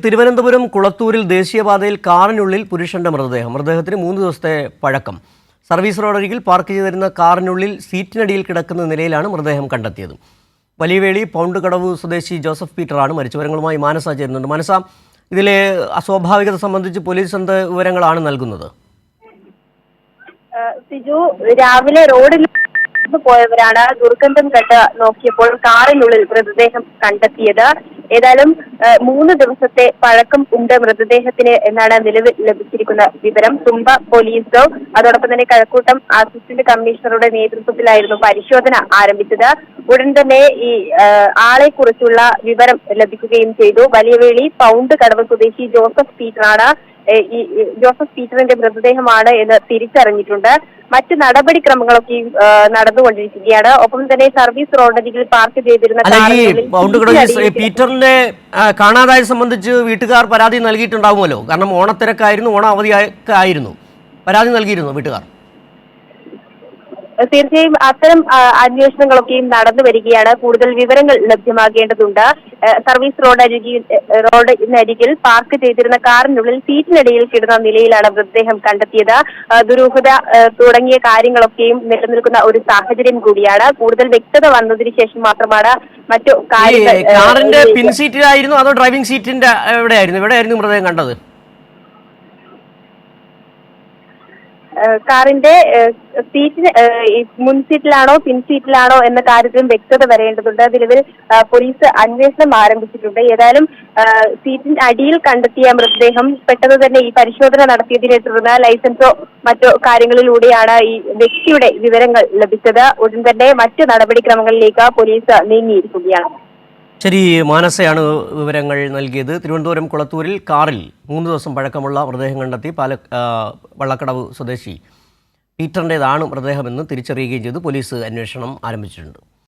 തിരുവനന്തപുരം കുളത്തൂരിൽ ദേശീയപാതയിൽ കാറിനുള്ളിൽ പുരുഷന്റെ മൃതദേഹത്തിന് 3 ദിവസത്തെ പഴക്കം. സർവീസ് റോഡരികിൽ പാർക്ക് ചെയ്തിരുന്ന കാറിനുള്ളിൽ സീറ്റിനടിയിൽ കിടക്കുന്ന നിലയിലാണ് മൃതദേഹം കണ്ടെത്തിയത്. വലിയവേളി പൗണ്ട് കടവ് സ്വദേശി ജോസഫ് പീറ്ററാണ് മരിച്ചവരങ്ങളുമായി മാനസ ചേരുന്നുണ്ട്. മാനസ, ഇതിലെ അസ്വാഭാവികത സംബന്ധിച്ച് പോലീസ് എന്ത് വിവരങ്ങളാണ് നൽകുന്നത്? സിജു, രാവിലെ റോഡിൽ പോയവരാണ് ദുർഗന്ധം കണ്ട് നോക്കിയപ്പോൾ കാറിനുള്ളിൽ മൃതദേഹം കണ്ടെത്തിയത്. ഏതായാലും 3 ദിവസത്തെ പഴക്കം ഉണ്ട് മൃതദേഹത്തിന് എന്നാണ് നിലവിൽ ലഭിച്ചിരിക്കുന്ന വിവരം. തുമ്പ പോലീസോ അതോടൊപ്പം തന്നെ കഴക്കൂട്ടം അസിസ്റ്റന്റ് കമ്മീഷണറുടെ നേതൃത്വത്തിലായിരുന്നു പരിശോധന ആരംഭിച്ചത്. ഉടൻ തന്നെ ഈ ആളെ കുറിച്ചുള്ള വിവരം ലഭിക്കുകയും ചെയ്തു. വലിയവേളി പൗണ്ട് കടവ് സ്വദേശി ജോസഫ് പീറ്ററിന്റെ മൃതദേഹമാണ് എന്ന് തിരിച്ചറിഞ്ഞിട്ടുണ്ട്. മറ്റ് നടപടിക്രമങ്ങളൊക്കെ നടന്നുകൊണ്ടിരിക്കുകയാണ്. ഒപ്പം തന്നെ സർവീസ് റോഡരികിൽ പാർക്ക് ചെയ്തിരുന്ന പീറ്ററിന്റെ കാണാതായ സംബന്ധിച്ച് വീട്ടുകാർ പരാതി നൽകിയിട്ടുണ്ടാവുമല്ലോ. കാരണം ഓണത്തിരക്കായിരുന്നു, ഓണ അവധിയൊക്കെ ആയിരുന്നു. പരാതി നൽകിയിരുന്നു വീട്ടുകാർ? തീർച്ചയായും അത്തരം അന്വേഷണങ്ങളൊക്കെയും നടന്നു വരികയാണ്. കൂടുതൽ വിവരങ്ങൾ ലഭ്യമാകേണ്ടതുണ്ട്. സർവീസ് റോഡിനരികിൽ പാർക്ക് ചെയ്തിരുന്ന കാറിനുള്ളിൽ സീറ്റിനടിയിൽ കിടന്ന നിലയിലാണ് മൃതദേഹം കണ്ടെത്തിയത്. ദുരൂഹത തുടങ്ങിയ കാര്യങ്ങളൊക്കെയും നിലനിൽക്കുന്ന ഒരു സാഹചര്യം കൂടിയാണ്. കൂടുതൽ വ്യക്തത വന്നതിന് ശേഷം മാത്രമാണ് മറ്റു കാര്യങ്ങൾ. കാറിന്റെ പിൻസീറ്റിലായിരുന്നു അതോ ഡ്രൈവിംഗ് സീറ്റിന്റെ എവിടെയായിരുന്നു മൃതദേഹം കണ്ടത്? കാറിന്റെ സീറ്റിന് മുൻസീറ്റിലാണോ പിൻസീറ്റിലാണോ എന്ന കാര്യത്തിലും വ്യക്തത വരേണ്ടതുണ്ട്. നിലവിൽ പോലീസ് അന്വേഷണം ആരംഭിച്ചിട്ടുണ്ട്. ഏതായാലും സീറ്റിന് അടിയിൽ കണ്ടെത്തിയ മൃതദേഹം പെട്ടെന്ന് തന്നെ ഈ പരിശോധന നടത്തിയതിനെ തുടർന്ന് ലൈസൻസോ മറ്റോ കാര്യങ്ങളിലൂടെയാണ് ഈ വ്യക്തിയുടെ വിവരങ്ങൾ ലഭിച്ചത്. ഉടൻ തന്നെ മറ്റു നടപടിക്രമങ്ങളിലേക്ക് പോലീസ് നീങ്ങിയിരിക്കുകയാണ്. ശരി, മാനസയാണ് വിവരങ്ങൾ നൽകിയത്. തിരുവനന്തപുരം കുളത്തൂരിൽ കാറിൽ 3 ദിവസം പഴക്കമുള്ള മൃതദേഹം കണ്ടെത്തി വള്ളക്കടവ് സ്വദേശി പീറ്ററിൻ്റെതാണ് മൃതദേഹമെന്ന് തിരിച്ചറിയുകയും ചെയ്തു. പോലീസ് അന്വേഷണം ആരംഭിച്ചിട്ടുണ്ട്.